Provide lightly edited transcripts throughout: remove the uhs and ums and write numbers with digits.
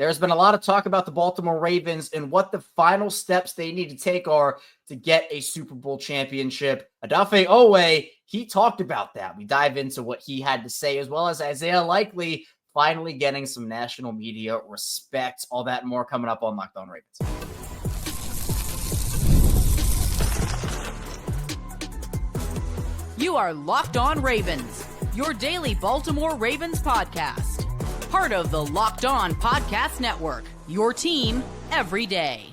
there's been a lot of talk about the Baltimore Ravens and what the final steps they need to take are to get a Super Bowl championship. Odafe Oweh, he talked about that. We dive into what he had to say, as well as Isaiah Likely finally getting some national media respect. All that and more coming up on Locked On Ravens. You are Locked On Ravens, your daily Baltimore Ravens podcast. Part of the Locked On Podcast Network, your team every day.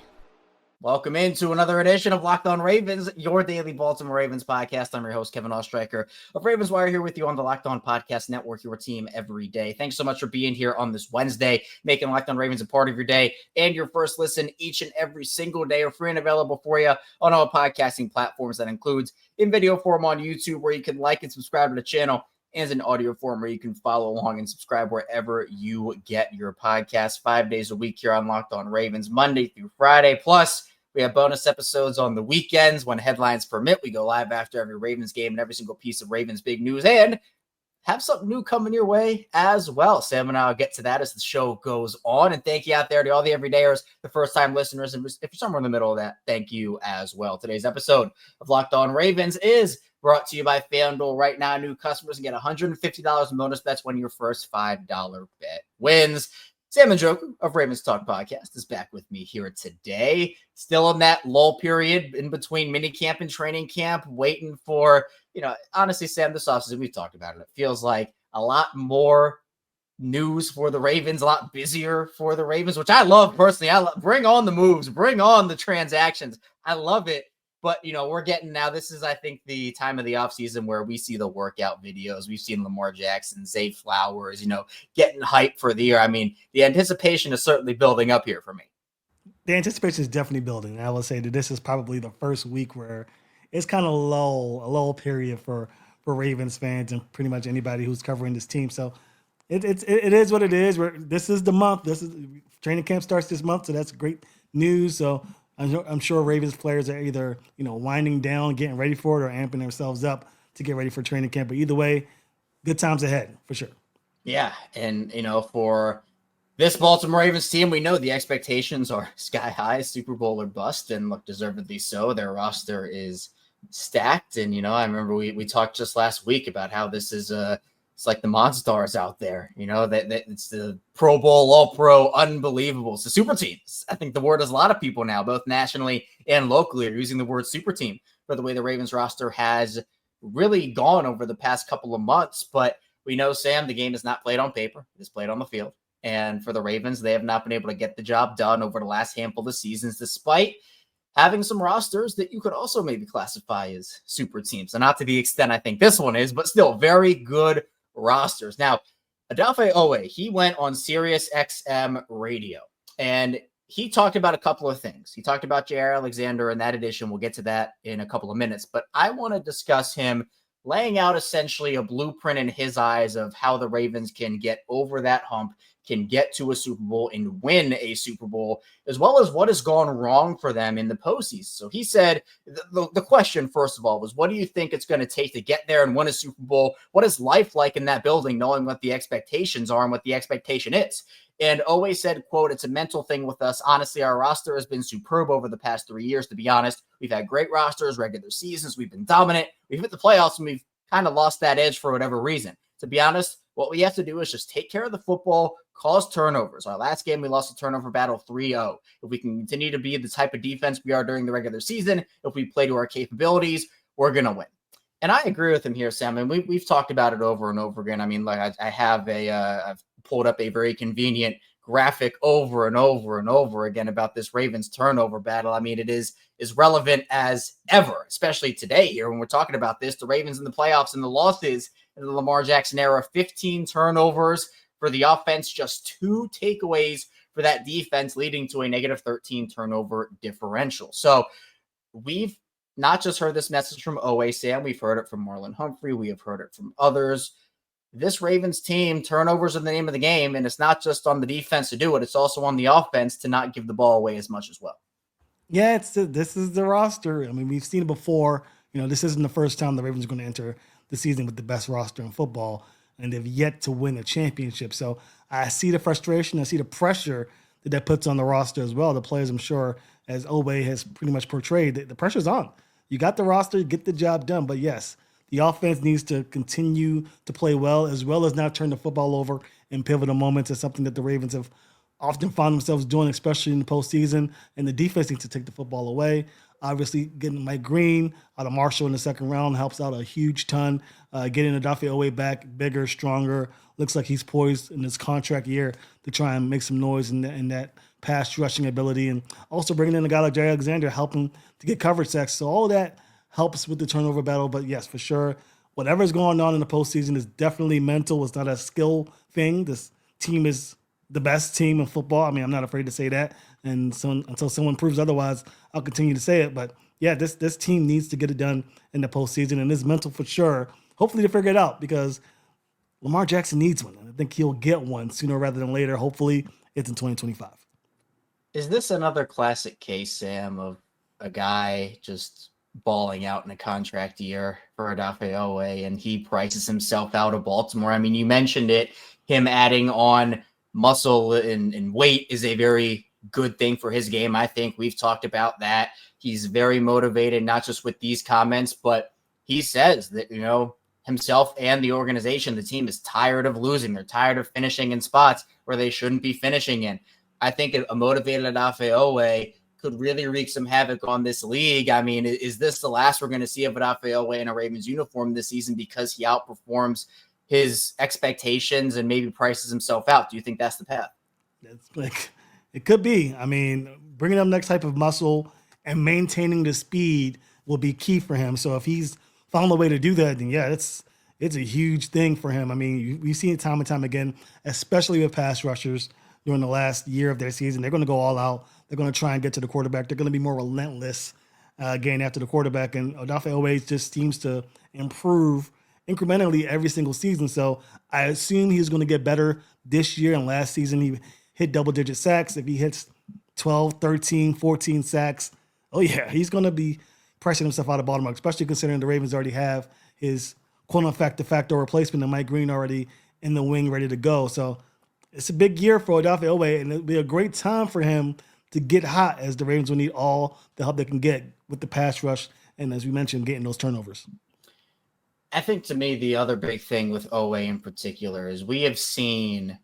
Welcome into another edition of Locked On Ravens, your daily Baltimore Ravens podcast. I'm your host, Kevin Oestreicher of Ravens Wire, here with you on the Locked On Podcast Network, your team every day. Thanks so much for being here on this Wednesday, making Locked On Ravens a part of your day and your first listen each and every single day. Are free and available for you on all podcasting platforms. That includes in video form on YouTube, where you can like and subscribe to the channel, and in audio form where you can follow along and subscribe wherever you get your podcast 5 days a week here on Locked On Ravens, Monday through Friday. Plus, we have bonus episodes on the weekends when headlines permit. We go live after every Ravens game and every single piece of Ravens big news, and have something new coming your way as well. Sam and I will get to that as the show goes on. And thank you out there to all the everydayers, the first-time listeners, and if you're somewhere in the middle of that, thank you as well. Today's episode of Locked On Ravens is brought to you by FanDuel. Right now, new customers can get $150 in bonus bets when your first $5 bet wins. Sam Njoku of Ravens Talk Podcast is back with me here today. Still in that lull period in between minicamp and training camp, waiting for, honestly, Sam, this offseason, we've talked about it. It feels like a lot more news for the Ravens, a lot busier for the Ravens, which I love personally. Bring on the moves, bring on the transactions. I love it. But, we're getting now, this is, I think, the time of the offseason where we see the workout videos. We've seen Lamar Jackson, Zay Flowers, getting hyped for the year. I mean, the anticipation is certainly building up here for me. The anticipation is definitely building. And I will say that this is probably the first week where it's kind of a lull period for Ravens fans and pretty much anybody who's covering this team. So it is what it is. This is the month. Training camp starts this month, so that's great news. So I'm sure Ravens players are either, winding down, getting ready for it, or amping themselves up to get ready for training camp. But either way, good times ahead for sure. Yeah. And, for this Baltimore Ravens team, we know the expectations are sky high, Super Bowl or bust, and look, deservedly so. Their roster is stacked. And, I remember we talked just last week about how this is it's like the Monstars out there, that it's the Pro Bowl, All-Pro, unbelievable. It's the super teams. I think the word is a lot of people now, both nationally and locally, are using the word super team for the way the Ravens roster has really gone over the past couple of months. But we know, Sam, the game is not played on paper. It is played on the field. And for the Ravens, they have not been able to get the job done over the last handful of seasons, despite having some rosters that you could also maybe classify as super teams. And not to the extent I think this one is, but still very good rosters. Now, Odafe Oweh, he went on Sirius XM radio, and he talked about a couple of things. He talked about Jaire Alexander in that edition. We'll get to that in a couple of minutes, but I want to discuss him laying out essentially a blueprint in his eyes of how the Ravens can get over that hump, can get to a Super Bowl and win a Super Bowl, as well as what has gone wrong for them in the postseason. So he said, the question, first of all, was, what do you think it's going to take to get there and win a Super Bowl? What is life like in that building, knowing what the expectations are and what the expectation is? And Oweh said, quote, "It's a mental thing with us. Honestly, our roster has been superb over the past 3 years, to be honest. We've had great rosters, regular seasons. We've been dominant. We've hit the playoffs, and we've kind of lost that edge for whatever reason. To be honest, what we have to do is just take care of the football, cause turnovers. Our last game, we lost a turnover battle 3-0. If we can continue to be the type of defense we are during the regular season, if we play to our capabilities, we're going to win." And I agree with him here, Sam. And we've talked about it over and over again. I mean, like I have I've pulled up a very convenient graphic over and over and over again about this Ravens turnover battle. I mean, it is as relevant as ever, especially today here when we're talking about this. The Ravens in the playoffs and the losses in the Lamar Jackson era, 15 turnovers for the offense, just 2 takeaways for that defense, leading to a negative 13 turnover differential. So we've not just heard this message from Oweh, Sam. We've heard it from Marlon Humphrey. We have heard it from others. This Ravens team, turnovers are the name of the game, and it's not just on the defense to do it. It's also on the offense to not give the ball away as much as well. Yeah, this is the roster. I mean, we've seen it before. This isn't the first time the Ravens are going to enter the season with the best roster in football. and they've yet to win a championship. So I see the frustration. I see the pressure that puts on the roster as well. The players, I'm sure, as Oweh has pretty much portrayed, the pressure's on. You got the roster, get the job done. But yes, the offense needs to continue to play well as not turn the football over in pivotal moments. It's something that the Ravens have often found themselves doing, especially in the postseason. And the defense needs to take the football away. Obviously, getting Mike Green out of Marshall in the second round helps out a huge ton. Getting Odafe Oweh back, bigger, stronger. Looks like he's poised in his contract year to try and make some noise in that pass rushing ability. And also bringing in a guy like Jaire Alexander, helping to get coverage sacks. So all that helps with the turnover battle. But yes, for sure, whatever's going on in the postseason is definitely mental. It's not a skill thing. This team is the best team in football. I mean, I'm not afraid to say that. And so until someone proves otherwise, I'll continue to say it. But yeah, this team needs to get it done in the postseason, and it's mental for sure. Hopefully to figure it out, because Lamar Jackson needs one. And I think he'll get one sooner rather than later. Hopefully it's in 2025. Is this another classic case, Sam, of a guy just balling out in a contract year for Odafe Oweh, and he prices himself out of Baltimore? I mean, you mentioned it. Him adding on muscle and weight is a very good thing for his game. I think we've talked about that. He's very motivated, not just with these comments, but he says that, himself and the organization, the team is tired of losing. They're tired of finishing in spots where they shouldn't be finishing in. I think a motivated Odafe Oweh could really wreak some havoc on this league. I mean, is this the last we're going to see of Odafe Oweh in a Ravens uniform this season because he outperforms his expectations and maybe prices himself out? Do you think that's the path? It could be. I mean, bringing up next type of muscle and maintaining the speed will be key for him. So if he's found a way to do that, then yeah, it's a huge thing for him. I mean, we've seen it time and time again, especially with pass rushers during the last year of their season. They're going to go all out. They're going to try and get to the quarterback. They're going to be more relentless getting after the quarterback. And Odafe Oweh just seems to improve incrementally every single season. So I assume he's going to get better this year. And last season, he hit double-digit sacks. If he hits 12, 13, 14 sacks, oh yeah, he's going to be pressing himself out of Baltimore, especially considering the Ravens already have his quote-unquote de facto replacement and Mike Green already in the wing ready to go. So it's a big year for Odafe Oweh, and it'll be a great time for him to get hot, as the Ravens will need all the help they can get with the pass rush and, as we mentioned, getting those turnovers. I think, to me, the other big thing with Oweh in particular is we have seen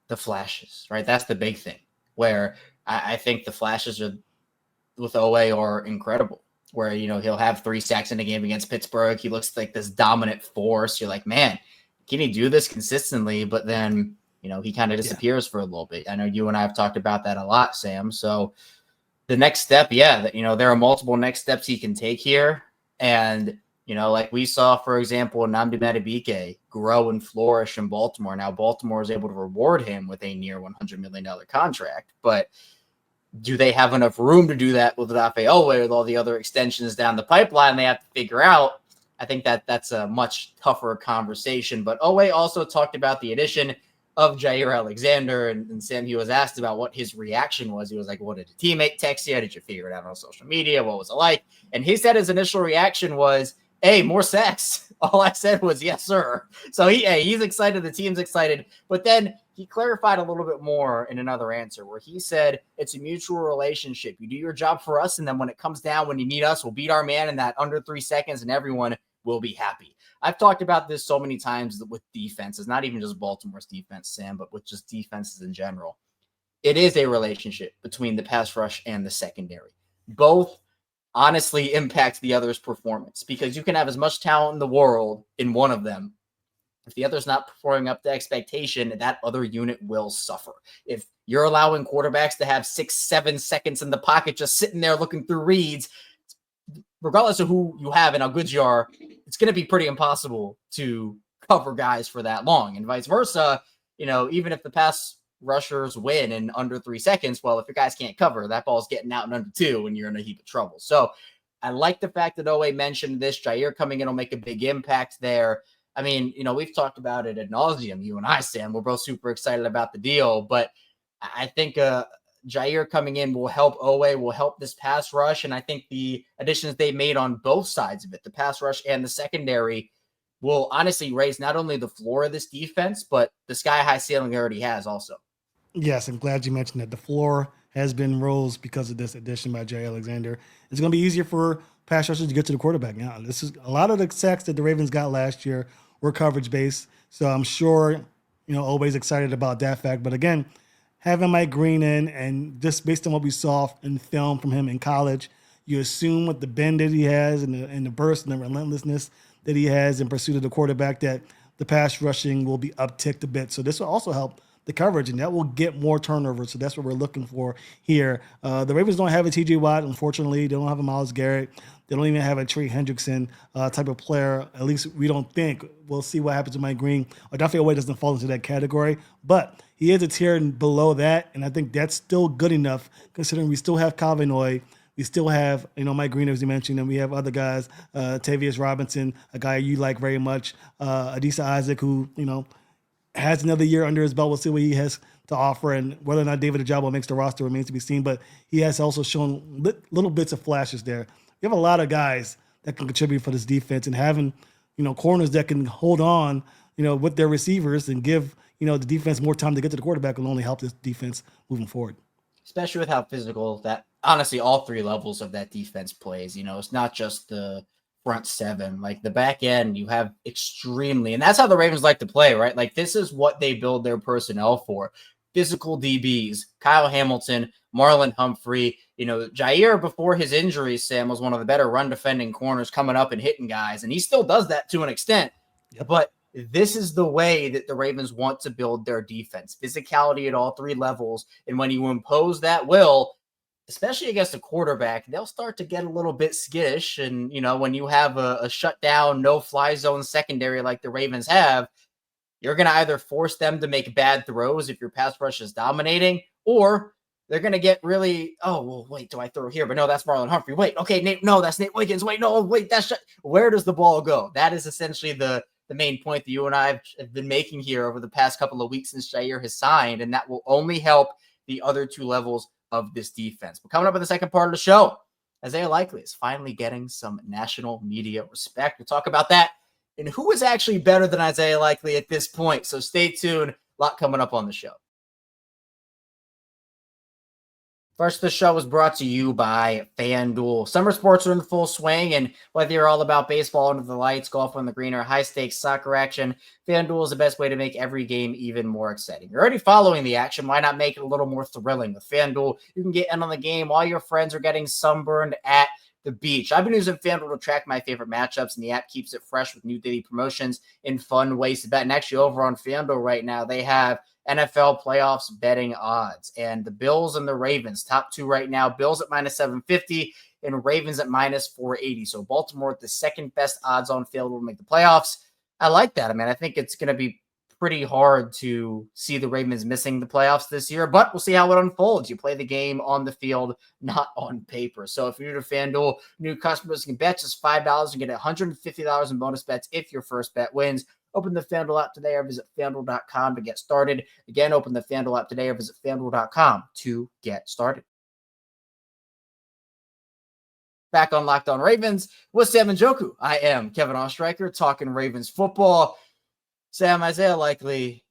the flashes, right? That's the big thing, where I think the flashes with Oweh are incredible, where, he'll have 3 sacks in a game against Pittsburgh. He looks like this dominant force. You're like, man, can he do this consistently? But then, he kind of disappears for a little bit. I know you and I have talked about that a lot, Sam. So the next step, there are multiple next steps he can take here. And, like we saw, for example, Nnamdi Madubuike grow and flourish in Baltimore. Now, Baltimore is able to reward him with a near $100 million contract. But do they have enough room to do that with Odafe Oweh with all the other extensions down the pipeline they have to figure out? I think that's a much tougher conversation. But Oweh also talked about the addition of Jaire Alexander, and Sam, he was asked about what his reaction was. He was like, what did a teammate text you? Did you figure it out on social media? What was it like? And he said his initial reaction was, hey, more sacks. All I said was, yes, sir. So he's excited. The team's excited. But then he clarified a little bit more in another answer where he said it's a mutual relationship. You do your job for us, and then when it comes down, when you need us, we'll beat our man in that under 3 seconds, and everyone will be happy. I've talked about this so many times with defenses, not even just Baltimore's defense, Sam, but with just defenses in general. It is a relationship between the pass rush and the secondary. Both honestly impact the other's performance, because you can have as much talent in the world in one of them. If the other's not performing up to expectation, that other unit will suffer. If you're allowing quarterbacks to have 6-7 seconds in the pocket just sitting there looking through reads, regardless of who you have and how good you are, it's going to be pretty impossible to cover guys for that long. And vice versa, even if the pass rushers win in under 3 seconds, well, if your guys can't cover, that ball's getting out in under 2 and you're in a heap of trouble. So I like the fact that Oweh mentioned this. Jaire coming in will make a big impact there. I mean, we've talked about it ad nauseum, you and I, Sam. We're both super excited about the deal, but I think Jaire coming in will help Oweh, will help this pass rush. And I think the additions they made on both sides of it, the pass rush and the secondary, will honestly raise not only the floor of this defense, but the sky-high ceiling it already has also. Yes, I'm glad you mentioned that. The floor has been rose because of this addition by Jaire Alexander. It's going to be easier for pass rushers to get to the quarterback now. This is a lot of the sacks that the Ravens got last year were coverage based. So I'm sure, always excited about that fact. But again, having Mike Green in, and just based on what we saw in film from him in college, you assume with the bend that he has and the burst and the relentlessness that he has in pursuit of the quarterback that the pass rushing will be upticked a bit. So this will also help the coverage, and that will get more turnovers. So that's what we're looking for here. The Ravens don't have a TJ Watt, unfortunately. They don't have a Myles Garrett. They don't even have a Trey Hendrickson type of player. At least we don't think. We'll see what happens with Mike Green. Odafe Oweh doesn't fall into that category, but he is a tier below that, and I think that's still good enough considering we still have Calvin Oy. We still have, Mike Green, as you mentioned, and we have other guys, Tavius Robinson, a guy you like very much, Adisa Isaac, who, has another year under his belt. We'll see what he has to offer, and whether or not David Ojabo makes the roster remains to be seen, but he has also shown little bits of flashes there. We have a lot of guys that can contribute for this defense, and having, corners that can hold on, with their receivers and give, the defense more time to get to the quarterback will only help this defense moving forward. Especially with how physical that, honestly, all three levels of that defense plays. It's not just the front seven, like the back end, you have extremely, and that's how the Ravens like to play, right? Like this is what they build their personnel for. Physical DBs, Kyle Hamilton, Marlon Humphrey, Jaire before his injury, Sam, was one of the better run defending corners coming up and hitting guys. And he still does that to an extent, but this is the way that the Ravens want to build their defense. Physicality at all three levels. And when you impose that will, especially against a quarterback, they'll start to get a little bit skittish. And, when you have a shutdown, no-fly zone secondary like the Ravens have, you're going to either force them to make bad throws if your pass rush is dominating, or they're going to get really, oh, well, wait, do I throw here? But no, that's Marlon Humphrey. Wait, okay, Nate, no, that's Nate Wiggins. Wait, no, wait, where does the ball go? That is essentially the main point that you and I have been making here over the past couple of weeks since Jaire has signed, and that will only help the other two levels of this defense. But coming up in the second part of the show, Isaiah Likely is finally getting some national media respect. We'll talk about that and who is actually better than Isaiah Likely at this point. So stay tuned. A lot coming up on the show. First, the show was brought to you by FanDuel. Summer sports are in full swing, and whether you're all about baseball under the lights, golf on the green, or high-stakes soccer action, FanDuel is the best way to make every game even more exciting. You're already following the action. Why not make it a little more thrilling? With FanDuel, you can get in on the game while your friends are getting sunburned at the beach. I've been using FanDuel to track my favorite matchups, and the app keeps it fresh with new daily promotions and fun ways to bet. And actually, over on FanDuel right now, they have NFL playoffs betting odds, and the Bills and the Ravens, top two right now, Bills at minus 750 and Ravens at minus 480. So Baltimore at the second best odds on field will make the playoffs. I like that. I mean, I think it's going to be pretty hard to see the Ravens missing the playoffs this year, but we'll see how it unfolds. You play the game on the field, not on paper. So if you're new to FanDuel, new customers can bet just $5 and get $150 in bonus bets if your first bet wins. Open the FanDuel app today or visit FanDuel.com to get started. Again, open the FanDuel app today or visit FanDuel.com to get started. Back on Locked On Ravens with Sam Njoku. I am Kevin Oestreicher talking Ravens football. Sam, Isaiah Likely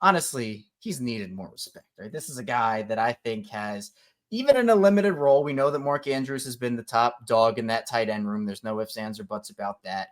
honestly, he's needed more respect, right? This is a guy that I think has, even in a limited role, we know that Mark Andrews has been the top dog in that tight end room. There's no ifs, ands, or buts about that.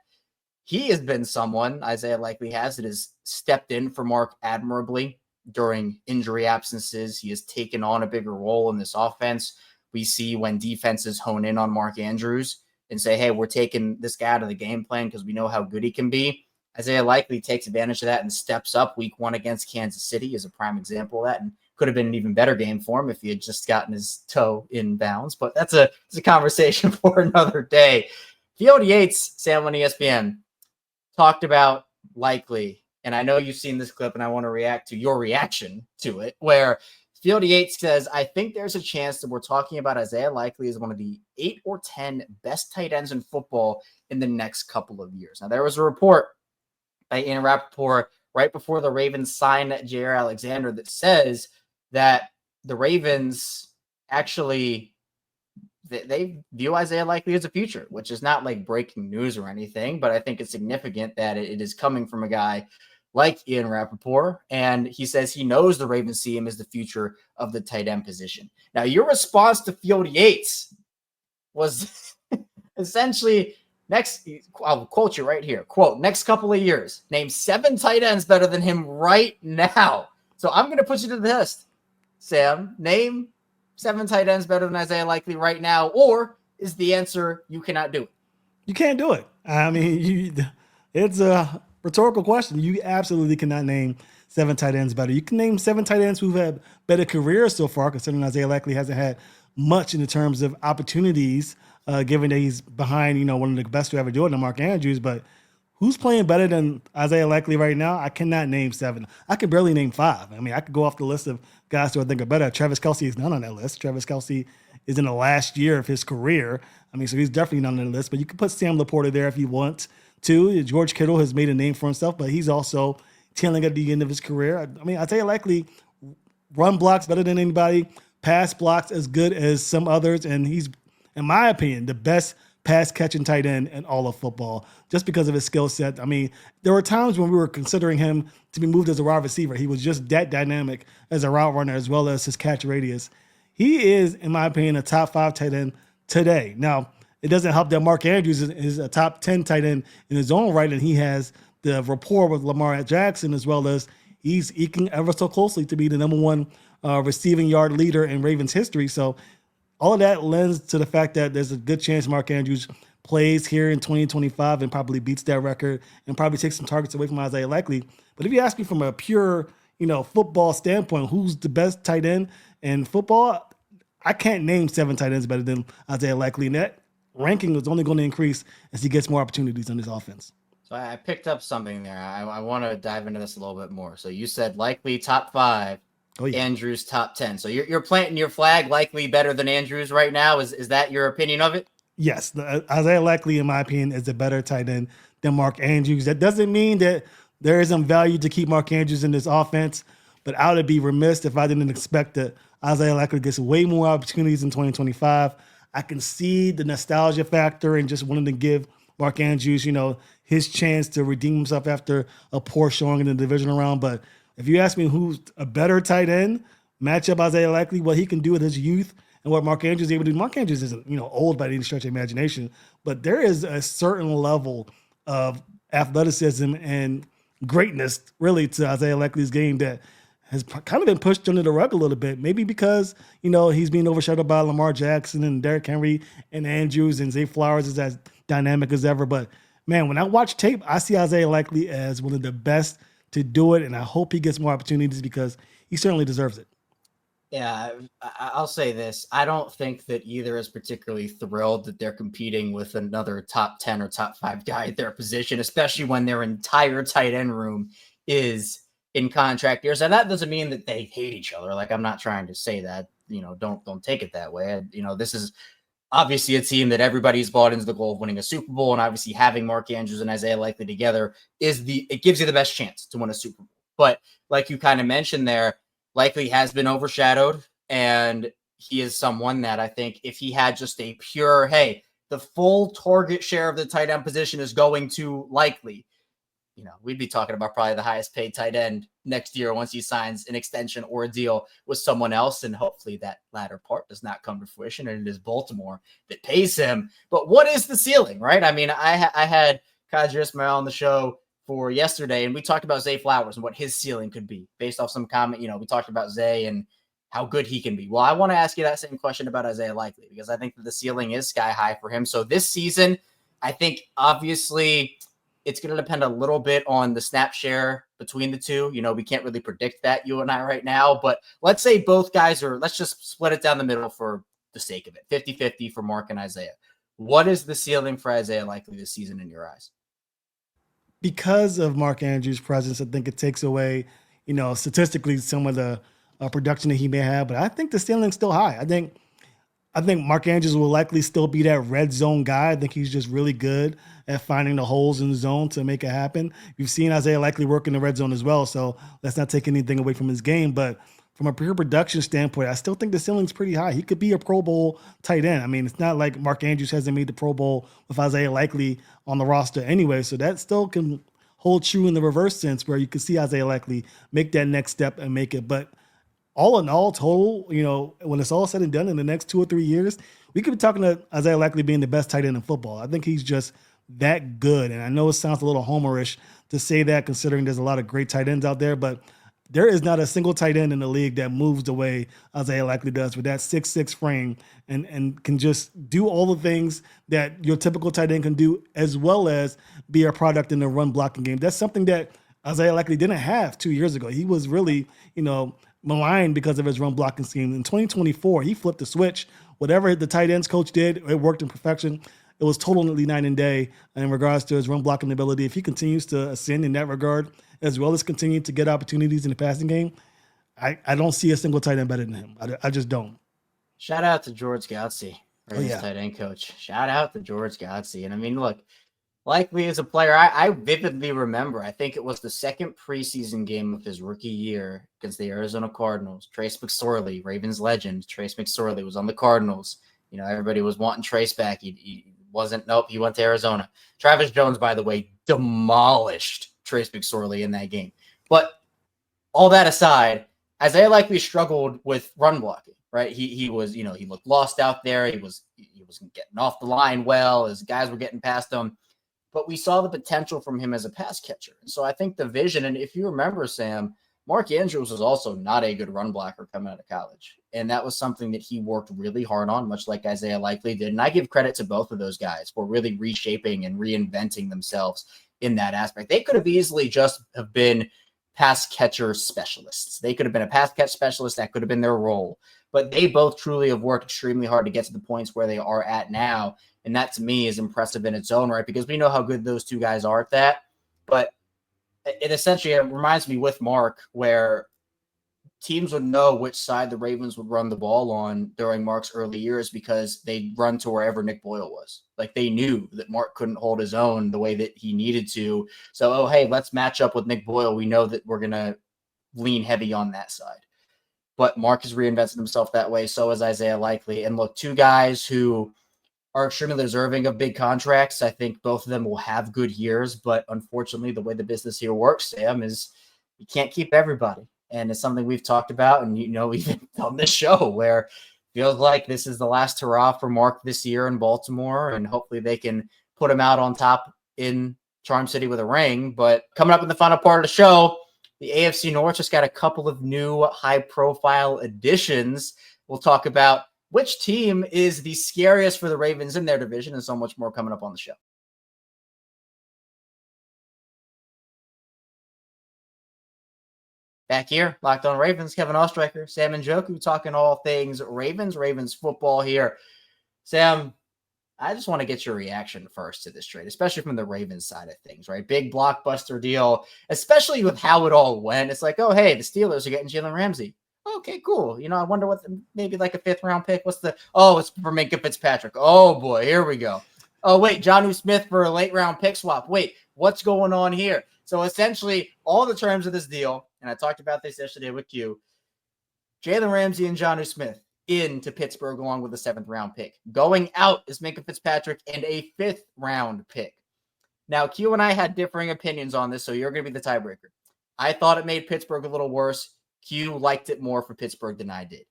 He has been someone, Isaiah Likely has, that has stepped in for Mark admirably during injury absences. He has taken on a bigger role in this offense. We see when defenses hone in on Mark Andrews and say, hey, we're taking this guy out of the game plan because we know how good he can be. Isaiah Likely takes advantage of that and steps up. Week 1 against Kansas City is a prime example of that, and could have been an even better game for him if he had just gotten his toe in bounds. But it's a conversation for another day. Field Yates, Sam on ESPN, talked about Likely, and I know you've seen this clip, and I want to react to your reaction to it, where Field Yates says, I think there's a chance that we're talking about Isaiah Likely as one of the 8 or 10 best tight ends in football in the next couple of years. Now, there was a report by Ian Rappaport right before the Ravens signed Jaire Alexander that says that the Ravens actually they view Isaiah Likely as a future, which is not like breaking news or anything, but I think it's significant that it is coming from a guy like Ian Rappaport. And he says he knows the Ravens see him as the future of the tight end position. Now, your response to Field Yates was essentially I'll quote you right here. Quote, next couple of years, name 7 tight ends better than him right now. So I'm going to put you to the test, Sam. Name 7 tight ends better than Isaiah Likely right now, or is the answer you cannot do it? You can't do it. I mean, it's a rhetorical question. You absolutely cannot name 7 tight ends better. You can name 7 tight ends who've had better careers so far, considering Isaiah Likely hasn't had much in the terms of opportunities, given that he's behind, one of the best to ever do it, Mark Andrews. But who's playing better than Isaiah Likely right now? I cannot name 7. I could barely name 5. I mean, I could go off the list of guys who I think are better. Travis Kelce is not on that list. Travis Kelce is in the last year of his career. I mean, so he's definitely not on the list. But you can put Sam Laporta there if you want to. George Kittle has made a name for himself, but he's also tailing at the end of his career. I mean, Isaiah Likely run blocks better than anybody, pass blocks as good as some others, and he's, in my opinion, the best pass-catching tight end in all of football just because of his skill set. I mean, there were times when we were considering him to be moved as a wide receiver. He was just that dynamic as a route runner as well as his catch radius. He is, in my opinion, a top 5 tight end today. Now, it doesn't help that Mark Andrews is a top 10 tight end in his own right, and he has the rapport with Lamar Jackson as well as he's eking ever so closely to be the number 1 receiving yard leader in Ravens history. So all of that lends to the fact that there's a good chance Mark Andrews plays here in 2025 and probably beats that record and probably takes some targets away from Isaiah Likely. But if you ask me from a pure, football standpoint, who's the best tight end in football, I can't name 7 tight ends better than Isaiah Likely. And that ranking is only going to increase as he gets more opportunities on his offense. So I picked up something there. I want to dive into this a little bit more. So you said Likely top 5. Oh, yeah. Andrews top 10. So you're planting your flag Likely better than Andrews right now. Is that your opinion of it? Yes. Isaiah Likely, in my opinion, is a better tight end than Mark Andrews. That doesn't mean that there isn't value to keep Mark Andrews in this offense, but I would be remiss if I didn't expect that Isaiah Likely gets way more opportunities in 2025. I can see the nostalgia factor and just wanting to give Mark Andrews, his chance to redeem himself after a poor showing in the divisional round. But if you ask me who's a better tight end, match up Isaiah Likely, what he can do with his youth and what Mark Andrews is able to do. Mark Andrews isn't, old by any stretch of imagination, but there is a certain level of athleticism and greatness really to Isaiah Likely's game that has kind of been pushed under the rug a little bit. Maybe because, he's being overshadowed by Lamar Jackson and Derrick Henry and Andrews, and Zay Flowers is as dynamic as ever. But man, when I watch tape, I see Isaiah Likely as one of the best to do it, and I hope he gets more opportunities because he certainly deserves it. Yeah, I'll say this. I don't think that either is particularly thrilled that they're competing with another top 10 or top 5 guy at their position, especially when their entire tight end room is in contract years. And that doesn't mean that they hate each other. Like, I'm not trying to say that, don't take it that way. This is obviously a team that everybody's bought into the goal of winning a Super Bowl, and obviously having Mark Andrews and Isaiah Likely together it gives you the best chance to win a Super Bowl. But like you kind of mentioned there, Likely has been overshadowed, and he is someone that I think if he had just a pure, hey, the full target share of the tight end position is going to Likely, we'd be talking about probably the highest paid tight end next year once he signs an extension or a deal with someone else. And hopefully that latter part does not come to fruition, and it is Baltimore that pays him. But what is the ceiling, right? I mean, I had Kaji Ismail on the show for yesterday, and we talked about Zay Flowers and what his ceiling could be based off some comment. We talked about Zay and how good he can be. Well, I want to ask you that same question about Isaiah Likely, because I think that the ceiling is sky high for him. So this season, I think obviously it's going to depend a little bit on the snap share between the two. We can't really predict that, you and I, right now. But let's say both guys let's just split it down the middle for the sake of it. 50-50 for Mark and Isaiah. What is the ceiling for Isaiah Likely this season in your eyes? Because of Mark Andrews' presence, I think it takes away, statistically some of the production that he may have. But I think the ceiling's still high. I think Mark Andrews will likely still be that red zone guy. I think he's just really good at finding the holes in the zone to make it happen. You've seen Isaiah Likely work in the red zone as well, so let's not take anything away from his game. But from a pure production standpoint, I still think the ceiling's pretty high. He could be a Pro Bowl tight end. I mean, it's not like Mark Andrews hasn't made the Pro Bowl with Isaiah Likely on the roster anyway, so that still can hold true in the reverse sense where you can see Isaiah Likely make that next step and make it. But all in all, total, when it's all said and done in the next 2 or 3 years, we could be talking to Isaiah Likely being the best tight end in football. I think he's just that good. And I know it sounds a little homerish to say that considering there's a lot of great tight ends out there, but there is not a single tight end in the league that moves the way Isaiah Likely does with that 6'6" frame and can just do all the things that your typical tight end can do, as well as be a product in the run blocking game. That's something that Isaiah Likely didn't have 2 years ago. He was really, maligned because of his run blocking scheme. In 2024, he flipped the switch. Whatever the tight ends coach did, it worked in perfection. It was totally night and day in regards to his run blocking ability. If he continues to ascend in that regard, as well as continue to get opportunities in the passing game, I don't see a single tight end better than him. I just don't. Shout out to George Godsy, tight end coach. Shout out to George Godsy. And I mean, look, Likely as a player, I vividly remember, I think it was the second preseason game of his rookie year against the Arizona Cardinals. Trace McSorley, Ravens legend, Trace McSorley was on the Cardinals. Everybody was wanting Trace back. He wasn't, nope, he went to Arizona. Travis Jones, by the way, demolished Trace McSorley in that game. But all that aside, Isaiah Likely struggled with run blocking, right? He was, he looked lost out there. He wasn't getting off the line well. His guys were getting past him. But we saw the potential from him as a pass catcher. So I think the vision, and if you remember, Sam, Mark Andrews was also not a good run blocker coming out of college. And that was something that he worked really hard on, much like Isaiah Likely did. And I give credit to both of those guys for really reshaping and reinventing themselves in that aspect. They could have easily just have been pass catcher specialists. They could have been a pass catch specialist. That could have been their role. But they both truly have worked extremely hard to get to the points where they are at now. And that, to me, is impressive in its own right, because we know how good those two guys are at that. But it essentially reminds me with Mark, where teams would know which side the Ravens would run the ball on during Mark's early years because they'd run to wherever Nick Boyle was. Like, they knew that Mark couldn't hold his own the way that he needed to. So, hey, let's match up with Nick Boyle. We know that we're going to lean heavy on that side. But Mark has reinvented himself that way. So has Isaiah Likely. And look, two guys who are extremely deserving of big contracts. I think both of them will have good years, but unfortunately, the way the business here works, Sam, is you can't keep everybody. And it's something we've talked about, and even on this show, where it feels like this is the last hurrah for Mark this year in Baltimore, and hopefully they can put him out on top in Charm City with a ring. But coming up in the final part of the show, the AFC North just got a couple of new high-profile additions. We'll talk about which team is the scariest for the Ravens in their division, and so much more coming up on the show. Back here, Locked On Ravens, Kevin Oestreicher, Sam Njoku, talking all things Ravens football here. Sam, I just want to get your reaction first to this trade, especially from the Ravens side of things, right? Big blockbuster deal, especially with how it all went. It's like, oh, hey, the Steelers are getting Jalen Ramsey. Okay, cool. I wonder what maybe like a 5th round pick. It's for Minkah Fitzpatrick. Oh boy, here we go. Oh wait, Jonnu Smith for a late round pick swap. Wait, what's going on here? So essentially, all the terms of this deal, and I talked about this yesterday with you, Jalen Ramsey and Jonnu Smith into Pittsburgh along with a 7th round pick. Going out is Minkah Fitzpatrick and a 5th round pick. Now, Q and I had differing opinions on this, so you're going to be the tiebreaker. I thought it made Pittsburgh a little worse. Q liked it more for Pittsburgh than I did.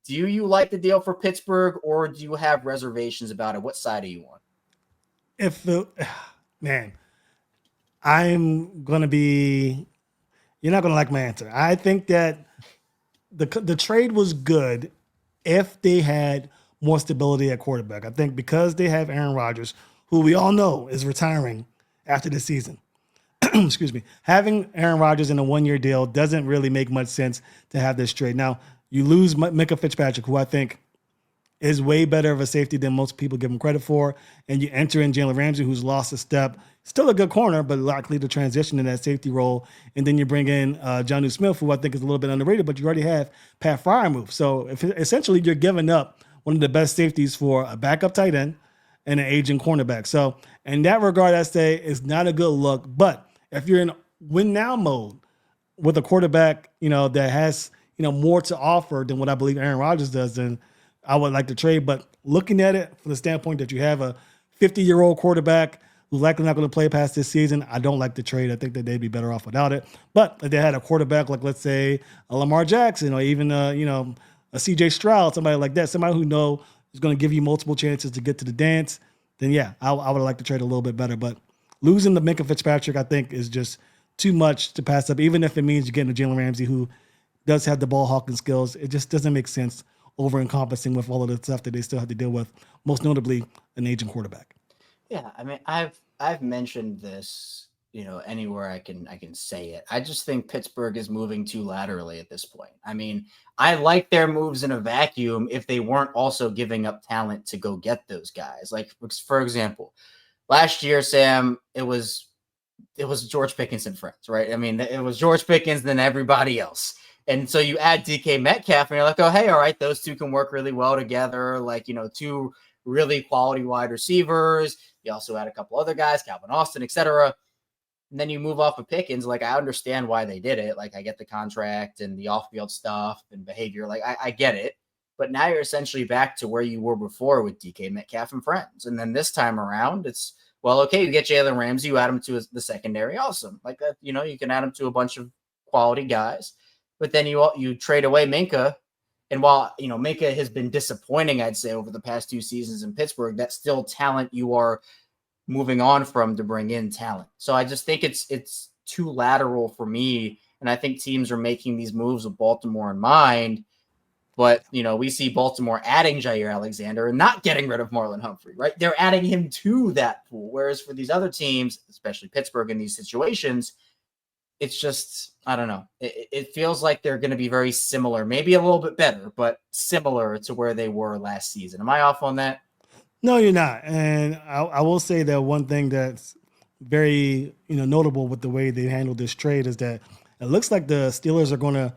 Do you like the deal for Pittsburgh, or do you have reservations about it? What side are you on? I'm going to be, you're not going to like my answer. I think that the trade was good if they had more stability at quarterback. I think because they have Aaron Rodgers, who we all know is retiring after this season. Excuse me. Having Aaron Rodgers in a 1-year deal doesn't really make much sense to have this trade. Now, you lose Minkah Fitzpatrick, who I think is way better of a safety than most people give him credit for, and you enter in Jalen Ramsey, who's lost a step. Still a good corner, but likely to transition in that safety role. And then you bring in Jonnu Smith, who I think is a little bit underrated, but you already have Pat Freiermuth. So essentially you're giving up one of the best safeties for a backup tight end and an aging cornerback. So in that regard, I say it's not a good look. But if you're in win now mode with a quarterback, that has, more to offer than what I believe Aaron Rodgers does, then I would like to trade. But looking at it from the standpoint that you have a 50-year-old quarterback who's likely not going to play past this season, I don't like the trade. I think that they'd be better off without it. But if they had a quarterback like, let's say, a Lamar Jackson, or even a CJ Stroud, somebody like that, somebody who is going to give you multiple chances to get to the dance, then yeah, I would like to trade a little bit better. But losing the Minkah Fitzpatrick, I think, is just too much to pass up, even if it means you're getting a Jalen Ramsey who does have the ball hawking skills. It just doesn't make sense over encompassing with all of the stuff that they still have to deal with, most notably an aging quarterback. Yeah, I mean, I've mentioned this, anywhere I can say it. I just think Pittsburgh is moving too laterally at this point. I mean, I like their moves in a vacuum if they weren't also giving up talent to go get those guys. Like, for example, last year, Sam, it was George Pickens and friends, right? I mean, it was George Pickens and then everybody else. And so you add DK Metcalf and you're like, oh, hey, all right, those two can work really well together. Like, two really quality wide receivers. You also had a couple other guys, Calvin Austin, etc. And then you move off of Pickens. Like, I understand why they did it. Like, I get the contract and the off-field stuff and behavior. Like, I get it. But now you're essentially back to where you were before with DK Metcalf and friends. And then this time around, it's, well, okay, you get Jalen Ramsey, you add him to the secondary. Awesome. Like that, you can add him to a bunch of quality guys. But then you trade away Minkah. And while, Minkah has been disappointing, I'd say, over the past 2 seasons in Pittsburgh, that's still talent you are moving on from to bring in talent. So I just think it's too lateral for me. And I think teams are making these moves with Baltimore in mind. But, we see Baltimore adding Jaire Alexander and not getting rid of Marlon Humphrey, right? They're adding him to that pool. Whereas for these other teams, especially Pittsburgh in these situations, it's just, I don't know. It feels like they're going to be very similar, maybe a little bit better, but similar to where they were last season. Am I off on that? No, you're not. And I will say that one thing that's very, notable with the way they handled this trade is that it looks like the Steelers are going to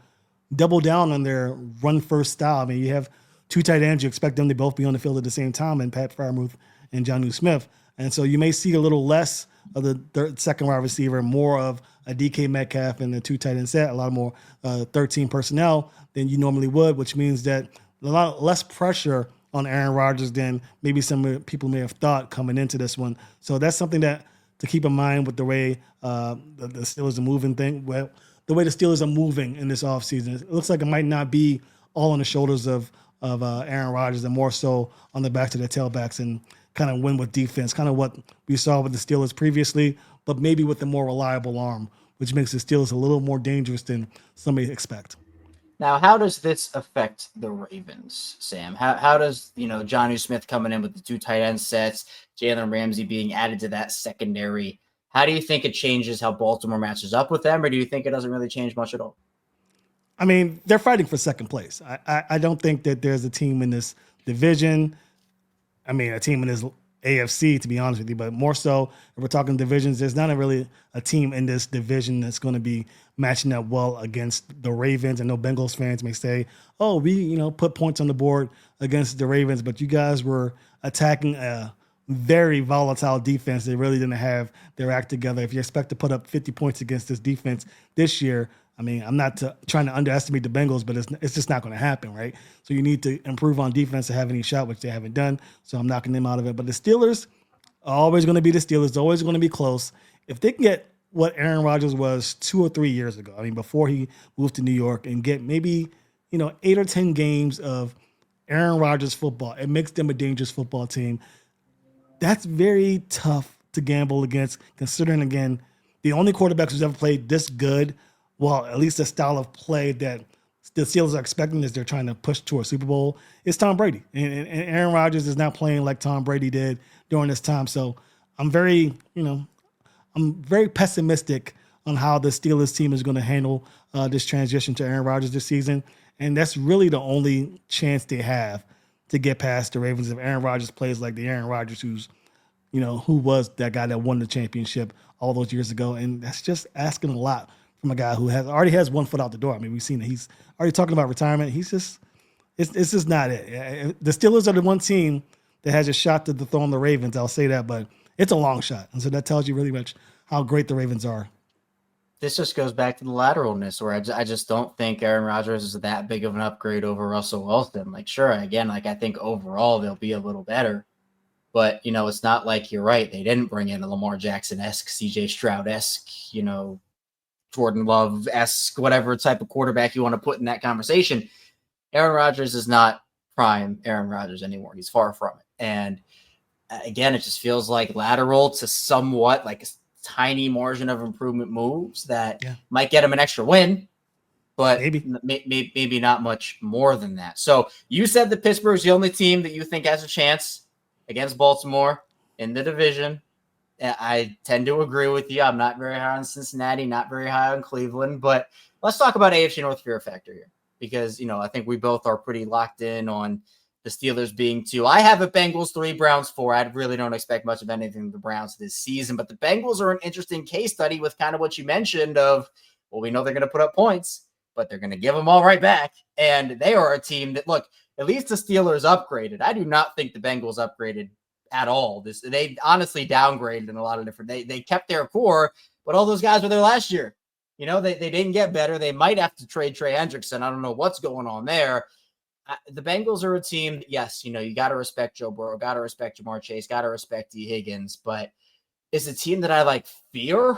double down on their run-first style. I mean, you have 2 tight ends. You expect them to both be on the field at the same time, and Pat Freiermuth and Jonnu Smith. And so you may see a little less of the second wide receiver, more of a DK Metcalf and the 2 tight end set, a lot more 13 personnel than you normally would, which means that a lot less pressure on Aaron Rodgers than maybe some people may have thought coming into this one. So that's something that to keep in mind with the way the Steelers are moving the way the Steelers are moving in this offseason. It looks like it might not be all on the shoulders of Aaron Rodgers and more so on the backs of their tailbacks and kind of win with defense, kind of what we saw with the Steelers previously, but maybe with a more reliable arm, which makes the Steelers a little more dangerous than some may expect. Now, how does this affect the Ravens, Sam? How does, Jonnu Smith coming in with the 2 tight end sets, Jalen Ramsey being added to that secondary, how do you think it changes how Baltimore matches up with them, or do you think it doesn't really change much at all? I mean, they're fighting for second place. I don't think that there's a team in this division. I mean, a team in this AFC, to be honest with you, but more so, if we're talking divisions, there's not really a team in this division that's going to be matching up well against the Ravens. I know Bengals fans may say, oh, we, put points on the board against the Ravens, but you guys were attacking a very volatile defense. They really didn't have their act together. If you expect to put up 50 points against this defense this year, I mean, I'm not trying to underestimate the Bengals, but it's just not going to happen, right? So you need to improve on defense to have any shot, which they haven't done. So I'm knocking them out of it. But the Steelers are always going to be the Steelers. They're always going to be close. If they can get what Aaron Rodgers was 2 or 3 years ago, I mean, before he moved to New York, and get maybe, 8 or 10 games of Aaron Rodgers football, it makes them a dangerous football team. That's very tough to gamble against, considering, again, the only quarterback who's ever played this good, well, at least the style of play that the Steelers are expecting as they're trying to push to a Super Bowl, is Tom Brady. And Aaron Rodgers is not playing like Tom Brady did during this time. So I'm very pessimistic on how the Steelers team is going to handle this transition to Aaron Rodgers this season. And that's really the only chance they have to get past the Ravens if Aaron Rodgers plays like the Aaron Rodgers who was that guy that won the championship all those years ago. And that's just asking a lot from a guy who already has 1 foot out the door. I mean, we've seen it. He's already talking about retirement. It's just not it. The Steelers are the one team that has a shot to dethrone the Ravens. I'll say that, but it's a long shot. And so that tells you really much how great the Ravens are. this just goes back to the lateralness where I just don't think Aaron Rodgers is that big of an upgrade over Russell Wilson. Like, sure, again, like I think overall they'll be a little better, but it's not like you're right. They didn't bring in a Lamar Jackson-esque, CJ Stroud-esque, Jordan Love-esque, whatever type of quarterback you want to put in that conversation. Aaron Rodgers is not prime Aaron Rodgers anymore. He's far from it. And again, it just feels like lateral to somewhat like a tiny margin of improvement moves that might get him an extra win, but maybe not much more than that. So you said that Pittsburgh's the only team that you think has a chance against Baltimore in the division. I tend to agree with you. I'm not very high on Cincinnati, not very high on Cleveland, but let's talk about AFC North fear factor here because, I think we both are pretty locked in on the Steelers being 2. I have it Bengals 3, Browns 4. I really don't expect much of anything from the Browns this season, but the Bengals are an interesting case study with kind of what you mentioned of, well, we know they're going to put up points, but they're going to give them all right back. And they are a team that, look, at least the Steelers upgraded. I do not think the Bengals upgraded at all. They honestly downgraded in a lot of different. They kept their core, but all those guys were there last year. They didn't get better. They might have to trade Trey Hendrickson. I don't know what's going on there. The Bengals are a team that, yes, you got to respect Joe Burrow, got to respect Jamar Chase, got to respect D. Higgins, but it's a team that I fear.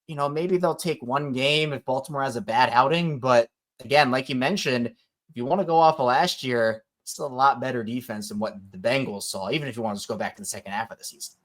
Maybe they'll take one game if Baltimore has a bad outing, but again, like you mentioned, if you want to go off of last year, it's a lot better defense than what the Bengals saw, even if you want to just go back to the second half of the season.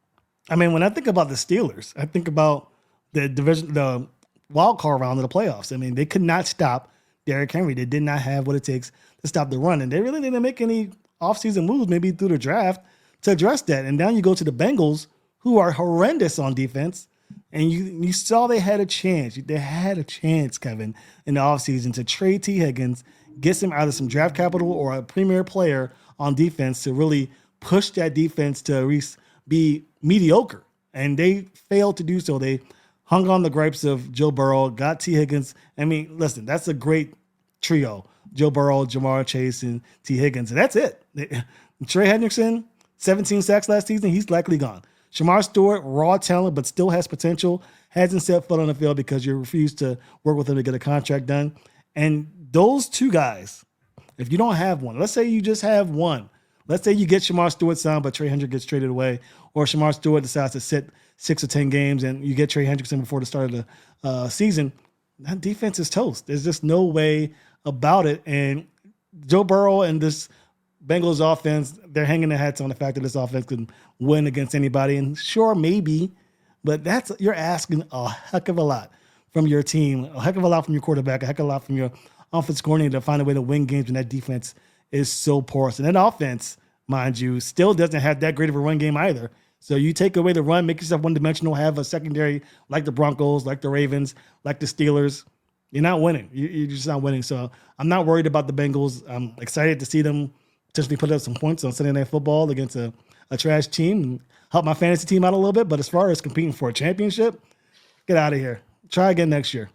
I mean, when I think about the Steelers, I think about the division, the wild card round of the playoffs. I mean, they could not stop Derrick Henry. They did not have what it takes to stop the run. And they really didn't make any offseason moves, maybe through the draft, to address that. And now you go to the Bengals, who are horrendous on defense. And you saw they had a chance. They had a chance, Kevin, in the offseason to trade T. Higgins, get some out of some draft capital or a premier player on defense to really push that defense to at least be mediocre. And they failed to do so. They hung on the gripes of Joe Burrow, got T. Higgins. I mean, listen, that's a great trio. Joe Burrow, Jamar Chase, and T. Higgins. And that's it. Trey Hendrickson, 17 sacks last season. He's likely gone. Shamar Stewart, raw talent, but still has potential, hasn't set foot on the field because you refuse to work with him to get a contract done. And those two guys, if you don't have one, let's say you just have one. Let's say you get Shamar Stewart signed, but Trey Hendrickson gets traded away, or Shamar Stewart decides to sit 6 or 10 games and you get Trey Hendrickson before the start of the season. That defense is toast. There's just no way about it. And Joe Burrow and this Bengals offense, they're hanging their hats on the fact that this offense can win against anybody. And sure, maybe, but you're asking a heck of a lot from your team, a heck of a lot from your quarterback, a heck of a lot from your offense coordinator to find a way to win games when that defense is so porous. And that offense, mind you, still doesn't have that great of a run game either. So you take away the run, make yourself one-dimensional, have a secondary like the Broncos, like the Ravens, like the Steelers. You're not winning. You're just not winning. So I'm not worried about the Bengals. I'm excited to see them potentially put up some points on Sunday Night Football against a trash team and help my fantasy team out a little bit. But as far as competing for a championship, get out of here. Try again next year.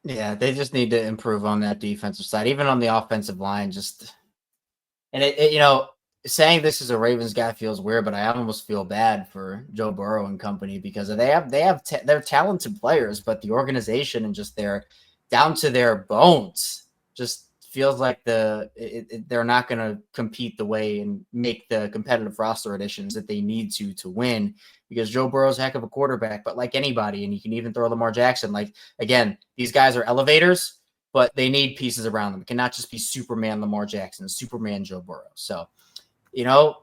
Yeah, they just need to improve on that defensive side, even on the offensive line. Saying this as a Ravens guy feels weird, but I almost feel bad for Joe Burrow and company because they're talented players, but the organization and just they're down to their bones just feels like they're not going to compete the way and make the competitive roster additions that they need to win because Joe Burrow's a heck of a quarterback, but like anybody, and you can even throw Lamar Jackson. Like, again, these guys are elevators, but they need pieces around them. It cannot just be Superman Lamar Jackson, Superman Joe Burrow. So,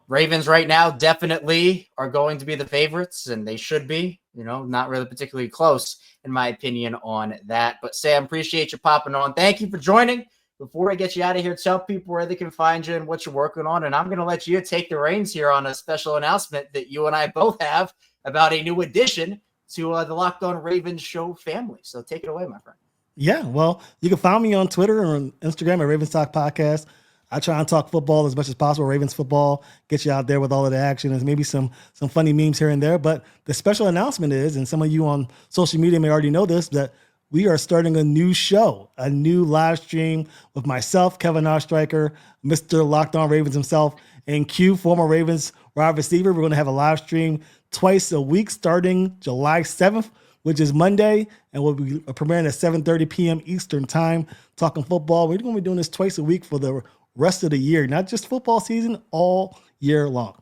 Ravens right now definitely are going to be the favorites, and they should be, not really particularly close, in my opinion, on that. But, Sam, appreciate you popping on. Thank you for joining. Before I get you out of here, tell people where they can find you and what you're working on. And I'm going to let you take the reins here on a special announcement that you and I both have about a new addition to the Locked On Ravens show family. So take it away, my friend. Yeah, well, you can find me on Twitter or on Instagram at Ravens Talk Podcast. I try and talk football as much as possible, Ravens football, get you out there with all of the action and maybe some funny memes here and there. But the special announcement is, and some of you on social media may already know this, that we are starting a new show, a new live stream with myself, Kevin Oestreicher, Mr. Locked On Ravens himself, and Q, former Ravens wide receiver. We're going to have a live stream twice a week starting July 7th which is Monday, and we'll be premiering at 7:30 p.m. Eastern time, talking football. We're going to be doing this twice a week for the rest of the year, not just football season, all year long.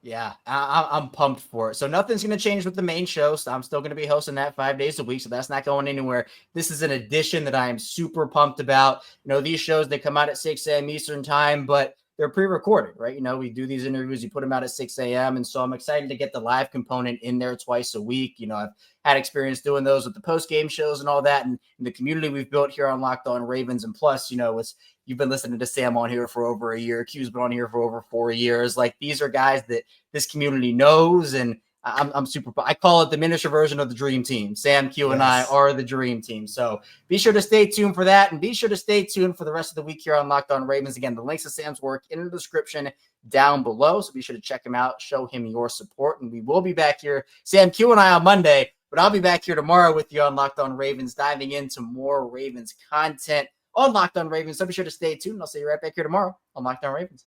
Yeah, I'm pumped for it. So nothing's going to change with the main show. So I'm still going to be hosting that 5 days a week. So that's not going anywhere. This is an addition that I am super pumped about. These shows, they come out at 6 a.m. Eastern time, but they're pre-recorded, right? We do these interviews, you put them out at 6 a.m. And so I'm excited to get the live component in there twice a week. I've had experience doing those with the post-game shows and all that. And the community we've built here on Locked On Ravens. And plus, you've been listening to Sam on here for over a year. Q's been on here for over 4 years. Like, these are guys that this community knows. And I'm super, I call it the miniature version of the dream team. Sam, Q, and I are the dream team. So be sure to stay tuned for that. And be sure to stay tuned for the rest of the week here on Locked On Ravens. Again, the links to Sam's work in the description down below. So be sure to check him out, show him your support. And we will be back here, Sam, Q, and I on Monday, but I'll be back here tomorrow with you on Locked On Ravens, diving into more Ravens content on Locked On Ravens. So be sure to stay tuned. I'll see you right back here tomorrow on Locked On Ravens.